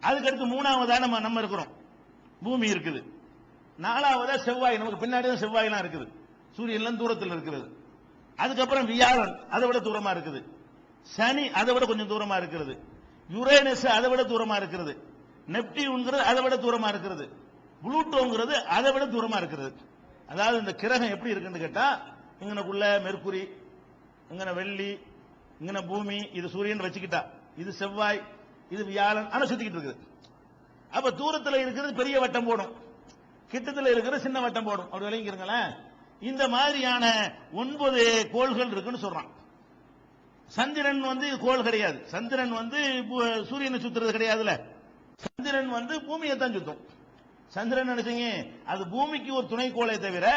அதுக்கடுத்து மூணாவதா நம்ம இருக்கிறோம், பூமி இருக்குது. நாலாவதா செவ்வாய், நமக்கு பின்னாடி தான் செவ்வாயெல்லாம் இருக்குது, சூரியன் தூரத்தில் இருக்கிறது. அதுக்கப்புறம் வியாழன் அதை விட தூரமா இருக்குது, சனி அதை விட கொஞ்சம் தூரமா இருக்கிறது, யுரேனஸ் அதை விட தூரமா இருக்கிறது, நெப்டியூன்ங்கிறது அதை விட தூரமா இருக்கிறது, புளூட்டோங்கிறது அதை விட தூரமா இருக்கிறது. அதாவது இந்த கிரகம் எப்படி இருக்குன்னு கேட்டா, இங்கனக்குள்ள மெர்க்குரி, இங்கன வெள்ளி, இங்கன பூமி, இது சூரியன் வச்சுக்கிட்டா, இது செவ்வாய், இது வியாழன், ஆனா சுத்திக்கிட்டு இருக்குது. அப்ப தூரத்தில் இருக்கிறது பெரிய வட்டம் போடும், கிட்டத்தில் இருக்கிற சின்ன வட்டம் போடும். அப்படி விளங்கிருங்களேன். இந்த மாதிரியான 9 கோள்கள் இருக்குன்னு சொல்றான். சந்திரன் கோள் கிடையாது, சந்திரன் சூரியனை சுத்துறது கிடையாதுல, சந்திரன் பூமியை தான் சுத்தும். சந்திரன் நினைச்சீங்க அது பூமிக்கு ஒரு துணை கோளை தவிர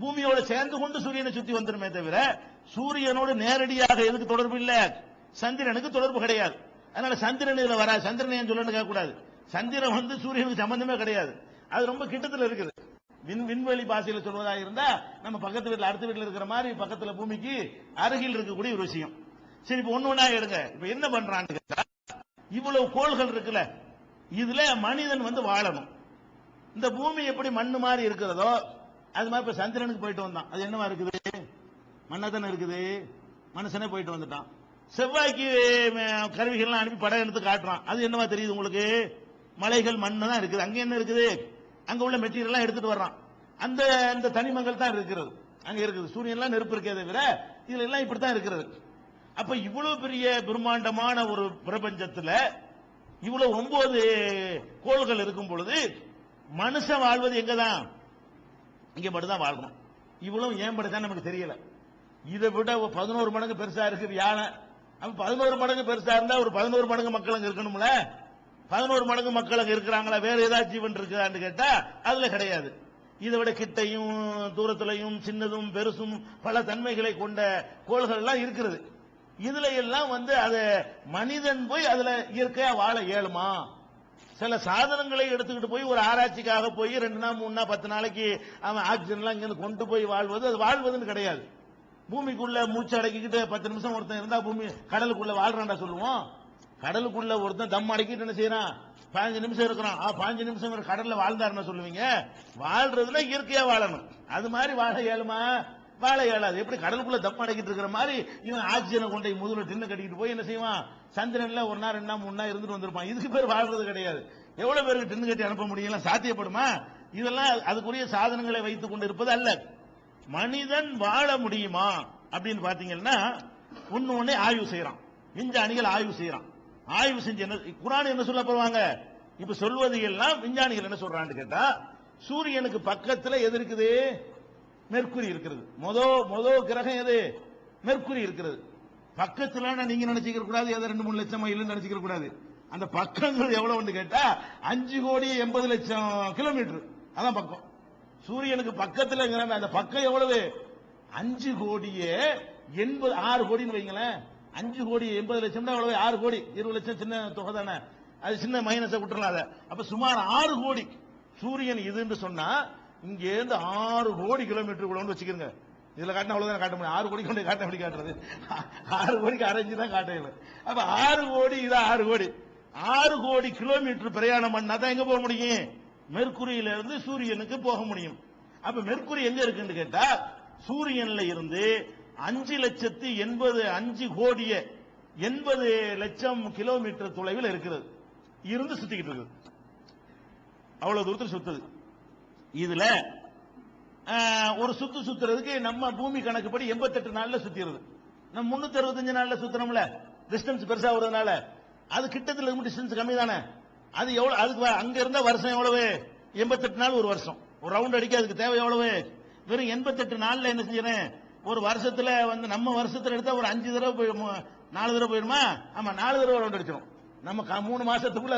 பூமியோட சேர்ந்து கொண்டு சூரியனை சுத்தி வந்துருமே தவிர சூரியனோடு நேரடியாக எதுக்கு தொடர்பு இல்ல, சந்திரனுக்கு தொடர்பு கிடையாது. அதனால சந்திரன் இதுல வர, சந்திரன் ஏன் சொல்லணும்னு கேட்க கூடாது. சந்திரன் சூரியனுக்கு சம்பந்தமே கிடையாது, அது ரொம்ப கிட்டத்தில் இருக்குது. விண்வெளி பாஷையில் சொல்வதா இருந்தா நம்ம பக்கத்து வீட்டில் அடுத்த வீட்டில் இருக்கிற மாதிரி பக்கத்துல பூமிக்கு அருகில் இருக்கக்கூடிய ஒரு விஷயம். சரி, இப்ப ஒண்ணு ஒண்ணா எடுங்க. இப்ப என்ன பண்றான்னு கேட்டா, இவ்வளவு கோள்கள் இருக்குல்ல, இதுல மனிதன் வாழணும். இந்த பூமி எப்படி மண்ணு மாதிரி இருக்கிறதோ அது மாதிரி இப்ப சந்திரனுக்கு போயிட்டு வந்தான், அது என்னவா இருக்குது, மண்ணா தானே இருக்குது, மனுஷனே போயிட்டு வந்துட்டான். செவ்வாய்க்கு கருவிகள்லாம் அனுப்பி படம் எடுத்து காட்டுறான், அது என்னவா தெரியுது உங்களுக்கு, மலைகள் மண்ணு தான் இருக்குது. அங்க என்ன இருக்குது, அங்க உள்ள மெட்டீரியல் எடுத்துட்டு வர்றான், அந்த தனிமங்கள் தான் இருக்கிறது அங்க இருக்குது. சூரியன்லாம் நெருப்பு இருக்கே தவிர இதுல எல்லாம் இப்படித்தான் இருக்கிறது. அப்ப இவ்வளவு பெரிய பிரம்மாண்டமான ஒரு பிரபஞ்சத்துல இவ்வளவு 9 கோள்கள் இருக்கும் பொழுது மனுஷன் வாழ்வது எங்கதான், இங்க மட்டும் தான் வாழ்றோம். இவ்வளவு ஏன்படுதான் நமக்கு தெரியல. இதை விட 11 மடங்கு பெருசா இருக்கு வியாழன். 11 மடங்கு பெருசா இருந்தா ஒரு 11 மடங்கு மக்கள் அங்க இருக்கணும்ல. 11 மடங்கு மக்கள் அங்க இருக்கிறாங்களா, வேற ஏதாவது ஜீவன் இருக்குதான்னு கேட்டா அதுல கிடையாது. இதை விட கிட்டையும் தூரத்திலையும் சின்னதும் பெருசும் பல தன்மைகளை கொண்ட கோள்கள் எல்லாம் இருக்கிறது. இதுல எல்லாம் அத மனிதன் போய் அதுல இயற்கையா வாழ இயலுமா? சில சாதனங்களை எடுத்துக்கிட்டு போய் ஒரு ஆராய்ச்சிக்காக போய் 2 நாள் 3 நாள் 10 நாளைக்கு அவன் ஆக்சிஜன் எல்லாம் இங்க கொண்டு போய் வாழ்வது, அது வாழ்வதுன்னு கிடையாது. பூமிக்குள்ள மூச்சு அடக்கிக்கிட்டு 10 நிமிஷம் ஒருத்தன் இருந்தா பூமி கடலுக்குள்ள வாழ்றான்டா சொல்லுவோம். கடலுக்குள்ள ஒருத்தன் தம் அடக்கிட்டு என்ன செய்யறான், 15 நிமிஷம் இருக்கிறான், 15 நிமிஷம் கடல்ல வாழ்ந்தாருன்னு சொல்லுவீங்க. வாழ்றதுல இயற்கையா வாழணும். அது மாதிரி வாழ இயலுமா? வாழ இயலாது. எப்படி கடலுக்குள்ள தம் அடக்கிட்டு இருக்கிற மாதிரி இவன் ஆக்சிஜனை கொண்டு முதல்ல டின்னு கட்டிக்கிட்டு போய் என்ன செய்வான், சந்திரன்ல 1 நாள் 2 நாள் 3 நாள் இருந்துட்டு வந்திருப்பான். இதுக்கு பேர் வாழ்றது கிடையாது. எவ்வளவு பேருக்கு டின்னு கட்டி அனுப்ப முடியும், சாத்தியப்படுமா? இதெல்லாம் அதுக்குரிய சாதனங்களை வைத்துக் கொண்டு இருப்பது அல்ல. மனிதன் வாழ முடியுமா அப்படின்னு பாத்தீங்கன்னா ஒண்ணு ஆய்வு செய்யறான், விஞ்ஞானிகள் ஆய்வு செய்யறான். ஆய்வு செஞ்சு என்ன குர்ஆன் என்ன சொல்ல போவாங்க, இப்ப சொல்வது எல்லாம் விஞ்ஞானிகள் என்ன சொல்றான்னு கேட்டா, சூரியனுக்கு பக்கத்துல எது இருக்குது, மெர்க்குரி இருக்கிறது. மொத கிரகம் எது, மெர்க்குரி இருக்கிறது. பக்கத்துல நீங்க நினைச்சுக்க கூடாது, ஏதோ 2-3 லட்சம் மைல் நினைச்சுக்க கூடாது. அந்த பக்கங்கள் எவ்வளவு கேட்டா 5,80,00,000 கிலோமீட்டர், அதான் பக்கம். சூரியனுக்கு பக்கத்துல அந்த பக்கம் எவ்வளவு, 5,80,00,000 கோடின்னு வைங்களேன். 5,80,00,000 எவ்வளவு, 6 கோடி. 20 லட்சம் சின்ன தொகை தானே, அது சின்ன மைனஸை விட்டுறலாம். அப்ப சுமார் 6 கோடி சூரியன் இதுன்னு சொன்னா இங்க இருந்து 6 கோடி கிலோமீட்டர் வச்சுக்கிறங்க. இதுல காட்டினா அவ்வளவுதான் காட்ட முடியும். 6 கோடி கொண்டு காட்ட எப்படி காட்டுறது, 6 கோடிக்கு அரைஞ்சு தான் காட்டல. அப்ப 6 கோடி இதான் 6 கோடி. 6 கோடி கிலோமீட்டர் பிரயாணம் பண்ணா தான் எங்க போக முடியும், மெர்க்குரியில இருந்து சூரியனுக்கு போக முடியும். அப்ப மெர்க்குரி எங்க இருக்குன்னு கேட்டா சூரியன்ல இருந்து 5,85,80,00,000 கிலோமீட்டர் தொலைவில் இருக்கிறது, இருந்து சுத்திக்கிட்டு இருக்குது. அவ்வளவு தூரத்தில் சுத்துது. இதுல ஒரு சுத்துறதுக்கு நம்ம பூமி கணக்குப்படி 88 நாள்ல சுத்திடுது. நம்ம 365 நாள்ல சுத்துறோம்ல, டிஸ்டன்ஸ் பெருசா வருதுனால அது கிட்டத்தில் இருக்கும் டிஸ்டன்ஸ் கம்மி தானே. அது எவ்வளவு, அதுக்கு அங்க இருந்த வருஷம் எவ்வளவு, 88 நாள் ஒரு வருஷம். ஒரு ரவுண்ட் அடிக்க அதுக்கு தேவை எவ்வளவு, வெறும் 88 நாள்ல என்ன செஞ்சேன், ஒரு வருஷத்துல நம்ம வருஷத்துல எடுத்தா ஒரு 5 தடவை 4 தடவை போயிருமா, ஆமா 4 தடவை ரவுண்ட் அடிச்சிடும். நம்ம 3 மாசத்துக்குள்ள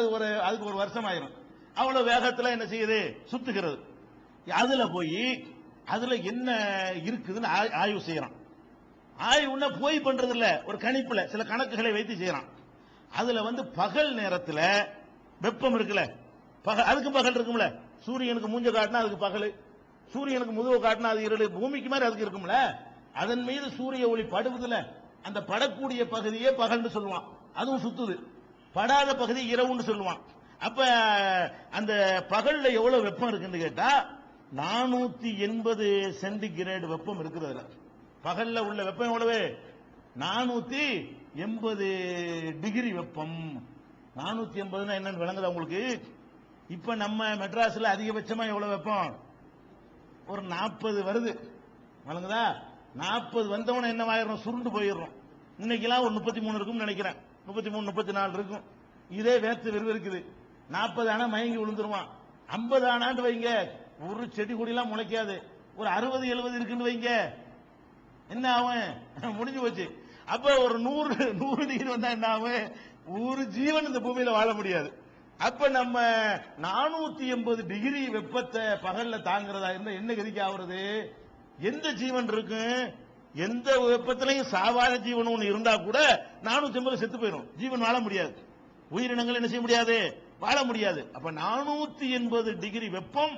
அதுக்கு ஒரு வருஷம் ஆயிரும். அவ்வளவு வேகத்துல என்ன செய்யுது, சுத்துகிறது. அதுல போய் அதுல என்ன இருக்குதுன்னு ஆய்வு செய்யறான். ஆய்வுன்னா போய் பண்றது இல்ல, ஒரு கணிப்புல சில கணக்குகளை வைத்து செய்யறான். அதுல பகல் நேரத்துல வெப்பம் இருக்குல்ல, அதுக்கு பகல் இருக்கும்ல. சூரியனுக்கு மூஞ்ச காட்டினா அதுக்கு பகல், சூரியனுக்கு முதுகு காட்டினா அது இருள். பூமிக்கு மாதிரி அதுக்கு இருக்கும்ல, அதன் மீது சூரிய ஒளி படுவதில்ல, அந்த படக்கூடிய பகுதியே பகல்னு சொல்லுவான், அதுவும் சுத்துது. படாத பகுதி இரவுன்னு சொல்லுவான். அப்ப அந்த பகல்ல எவ்வளவு வெப்பம் இருக்குன்னு கேட்டா 480 சென்டிகிரேடு வெப்பம் இருக்கிறதுல. பகல்ல உள்ள வெப்பம் எவ்வளவு? 480 டிகிரி வெப்பம். 480 என்னன்னு விளங்குதா உங்களுக்கு? இப்ப நம்ம மெட்ராஸ்ல அதிகபட்சமா எவ்வளவு வெப்பம்? ஒரு 40 வருது, விளங்குதா? 40 வந்தவன என்ன ஆயிரும்? சுருண்டு போயிடுறோம். இன்னைக்கெல்லாம் ஒரு 33 இருக்கும்னு நினைக்கிறேன், 33 34 இருக்கும். இதே வேர்த்து விறுவிறுக்குது. 40 ஆனா மயங்கி விழுந்துருவான். 50 ஆனான்னு வைங்க, ஒரு செடி கொடியெல்லாம் முளைக்காது. ஒரு 60 70 இருக்குன்னு வைங்க, என்ன ஆகும்? முடிஞ்சு போச்சு. அப்ப ஒரு 100 டிகிரி வந்தா என்ன ஆகும்? ஒரு ஜீவன் இந்த பூமியில வாழ முடியாது. அப்ப நம்ம 480 டிகிரி வெப்பத்தை பகல்ல தாங்கிறதா இருந்தா என்ன கதிக்கு ஆகுறது? எந்த ஜீவன் இருக்கு? எந்த வெப்பத்திலையும் சாவாத ஜீவன் ஒன்று இருந்தா கூட 480 செத்து போயிடும், ஜீவன் வாழ முடியாது. உயிரினங்கள் என்ன செய்ய முடியாது? வாழ முடியாது. அப்ப 480 டிகிரி வெப்பம்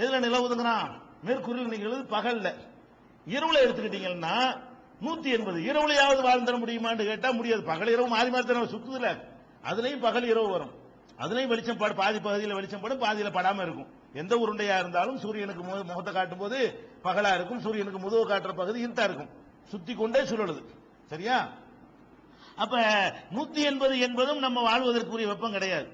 எதுல நிலவுதுங்கிறான்? மேற்கூறில் நிகழ்வு பகல்ல. இரவுல எடுத்துக்கிட்டீங்கன்னா 180. இரவுலையாவது வாழ்ந்துட முடியுமான்னு கேட்டா முடியாது. பகல் இரவு மாறி மாறி தானே சுத்துதுல, அதுலயும் பகல் இரவு வரும். அதுலயும் வெளிச்சம் பாதி பகுதியில் வெளிச்சம் படும், பாதியில படாம இருக்கும். எந்த உருண்டையா இருந்தாலும் சூரியனுக்கு முகத்தை காட்டும் போது பகலா இருக்கும், சூரியனுக்கு முதுகு காட்டுற பகுதி இருட்டா இருக்கும், சுத்தி கொண்டே சுழலுது. சரியா? அப்ப 180 என்பதும் நம்ம வாழ்வதற்குரிய வெப்பம் கிடையாது.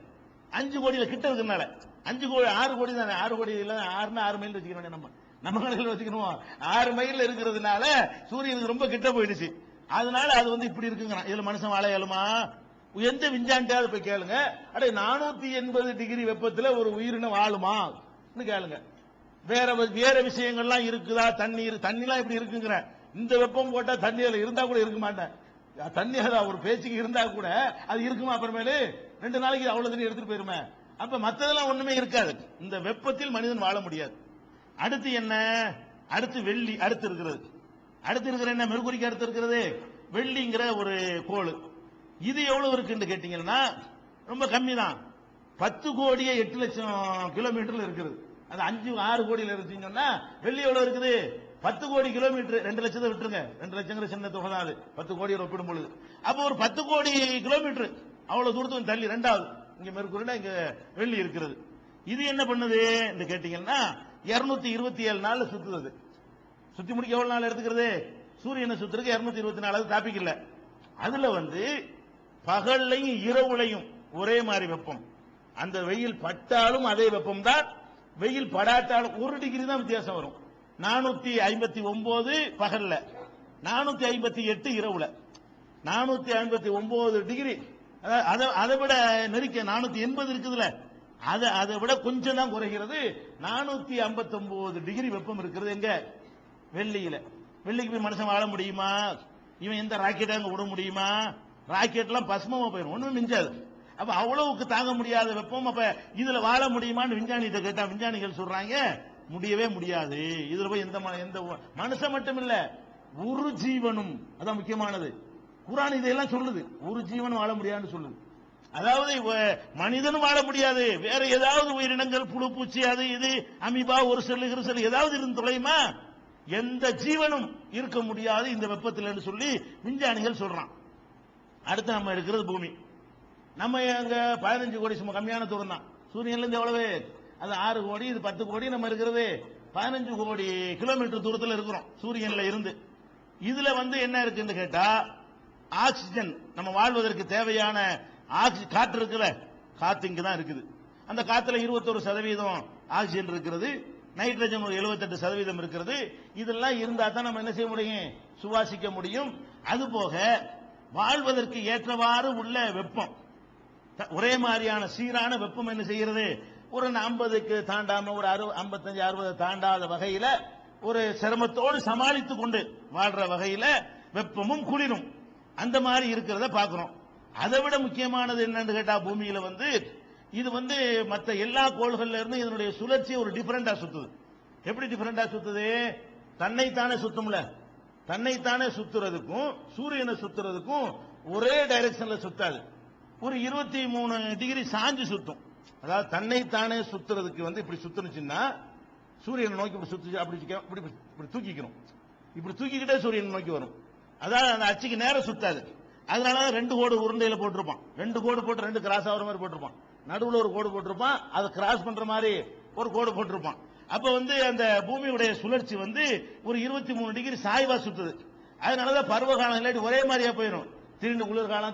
5 கோடியில கிட்ட இருக்கிறதுனால 5 கோடி 6 கோடி தானே, 6 கோடி இல்ல, 6 மைல் வச்சுக்கணும், நம்ம கணக்கில் வச்சுக்கணும். 6 மைல் இருக்கிறதுனால சூரியனுக்கு ரொம்ப கிட்ட போயிடுச்சு. அதனால அது வந்து இப்படி இருக்குங்கிறான். இதுல மனுஷன் வாழ இயலுமா? எந்த விஞ்ஞானியாவது போய் கேளுங்க, அடே 480 டிகிரி வெப்பத்தில் ஒரு உயிரினம் வாழுமா கேளுங்க. வேற விஷயங்கள்லாம் இருக்குதா? தண்ணிலாம் இப்படி இருக்குங்கிற இந்த வெப்பம் போட்டா தண்ணியில இருந்தா கூட இருக்க மாட்டேன். தண்ணி ஒரு பேச்சுக்கு இருந்தா கூட அது இருக்குமா? அப்புறமேலு 2 நாளைக்கு அவ்வளவு தண்ணி எடுத்துட்டு போயிருமே. அப்ப மத்ததெல்லாம் ஒண்ணுமே இருக்காது. இந்த வெப்பத்தில் மனிதன் வாழ முடியாது. அடுத்து என்ன? அடுத்து வெள்ளி அடுத்து இருக்கிறது. அடுத்து இருக்கிற என்ன? மெர்குரிக்கு அடுத்து இருக்கிறது வெள்ளிங்கிற ஒரு கோள். இது எவ்வளவு இருக்குன்னு கேட்டீங்கன்னா ரொம்ப கம்மி தான். 10 கோடியே 8 லட்சம் கிலோமீட்டர்ல இருக்குது. அது 5-6 கோடியில இருந்துச்சுன்னா வெள்ளி எவ்வளவு இருக்குது? 10 கோடி கிலோமீட்டர். 2 லட்சத்தை விட்டுருங்க, 2 லட்சங்கிற சின்ன தொகை தான் அது 10 கோடி ஒப்பிடும் பொழுது. அப்ப ஒரு 10 கோடி கிலோமீட்டர் அவ்வளவு தூரத்துக்கு தள்ளி ரெண்டாவது இங்க மெர்குரினா இங்க வெள்ளி இருக்கிறது. இது என்ன பண்ணுது என்று கேட்டீங்கன்னா 227 நாள்ல சுத்துது. சுத்தி முடிக்க எவ்வளவு நாள் எடுத்துக்கிறது? சூரியனை சுத்துறதுக்கு 224 டாபிக் இல்ல. அதுல வந்து பகல்லையும் இரவுலையும் ஒரே மாதிரி வெப்பம். அந்த வெயில் பட்டாலும் அதே வெப்பம் தான், வெயில் படாட்டாலும் 1 டிகிரி தான் வித்தியாசம் வரும். 459 பகல்ல, 458 இரவுல. 459 டிகிரி அதை விட நெருக்க 480 இருக்குதுல, அதை விட கொஞ்சம் தான் குறைகிறது. 459 டிகிரி வெப்பம் இருக்கிறது எங்க? வெள்ளியில. வெள்ளிக்கு போய் மனுஷன் வாழ முடியுமா? இவன் எந்த ராக்கெட் அங்க விட முடியுமா? ராக்கெட் எல்லாம் பசுமமா போயிடும், ஒண்ணும் மிஞ்சாது. அப்ப அவ்வளவுக்கு தாங்க முடியாத வெப்பம். அப்ப இதுல வாழ முடியுமான்னு விஞ்ஞானிகிட்ட கேட்டா விஞ்ஞானிகள் சொல்றாங்க முடியவே முடியாது. இதுல போய் எந்த மனுஷன் மட்டும் இல்ல ஒரு ஜீவனும், அதான் முக்கியமானது. குர்ஆன் இதெல்லாம் சொல்லுது, ஒரு ஜீவனும் வாழ முடியாதுன்னு சொல்லுது. அதாவது மனிதனும் வாழ முடியாது, வேற ஏதாவது உயிரினங்கள் புழு பூச்சி அது இது அமீபா ஒரு செல் ஏதாவது இருந்து தொலையுமா? எந்த ஜீவனும் இருக்க முடியாது இந்த வெப்பத்தில் சொல்லி விஞ்ஞானிகள் சொல்றான். அடுத்து நம்ம இருக்கிறது பூமி. நம்ம அங்க 15 கோடி சும்மா கம்மியான தூரம் தான். சூரியன்ல இருந்து எவ்வளவு? அது 6 கோடி, இது 10 கோடி. நம்ம இருக்கிறது 15 கோடி கிலோமீட்டர் தூரத்தில் இருக்கிறோம் சூரியன்ல இருந்து. இதுல வந்து என்ன இருக்குன்னு கேட்டா ஆக்சிஜன், நம்ம வாழ்வதற்கு தேவையான காற்று இருக்குல்ல, காத்து இங்க தான் இருக்குது. அந்த காத்துல 21% ஆக்சிஜன் இருக்கிறது, நைட்ரஜன் ஒரு 78% இருக்கிறது. இதெல்லாம் இருந்தா தான் நம்ம என்ன செய்ய முடியும்? சுவாசிக்க முடியும். அதுபோக வாழ்வதற்கு ஏற்றவாறு உள்ள வெப்பம், ஒரே மாதிரியான சீரான வெப்பம் என்ன செய்கிறது? ஒரு 50க்கு தாண்டாம, ஒரு 55 60 தாண்டாத வகையில ஒரு சிரமத்தோடு சமாளித்துக் கொண்டு வாழ்ற வகையில வெப்பமும் குளிரும் அந்த மாதிரி இருக்கிறத பாக்குறோம். அதை விட முக்கியமானது என்னன்னு கேட்டா பூமியில வந்து இது வந்து மற்ற எல்லா கோள்கள்ல இருந்து இதனுடைய சுழற்சி ஒரு டிஃபரெண்டா சுத்துது. எப்படி டிஃபரெண்டா சுத்துது? தன்னைத்தானே சுத்தும்ல, தன்னைத்தானே சுத்துறதுக்கும் சூரியனை சுத்துறதுக்கும் ஒரே டைரக்ஷன்ல சுத்தாது. ஒரு 23 டிகிரி சாஞ்சு சுத்தும். அதாவது தன்னைத்தானே சுத்துறதுக்கு வந்து இப்படி சுத்துனுச்சுன்னா சூரியனை நோக்கி இப்படி சுத்து, அப்படி தூக்கிக்கணும், இப்படி தூக்கிக்கிட்டே சூரியனை நோக்கி வரும். அதாவது அந்த அச்சுக்கு நேரம் சுத்தாது. அதனால 2 கோடு உருண்டையில போட்டிருப்பான், 2 கோடு போட்டு 2 கிராஸ் ஆகிற மாதிரி போட்டிருப்பான். நடுவுல ஒரு கோடு போட்டிருப்பான், அதை கிராஸ் பண்ற மாதிரி ஒரு கோடு போட்டிருப்பான். அப்ப அந்த பூமியுடைய சுழற்சி ஒரு 23 டிகிரி சாய்வா சுத்துது. அதனாலதான் பருவ காலம் இல்லாட்டி ஒரே மாதிரியா போயிடும். திடீர்னு குளிர்காலம்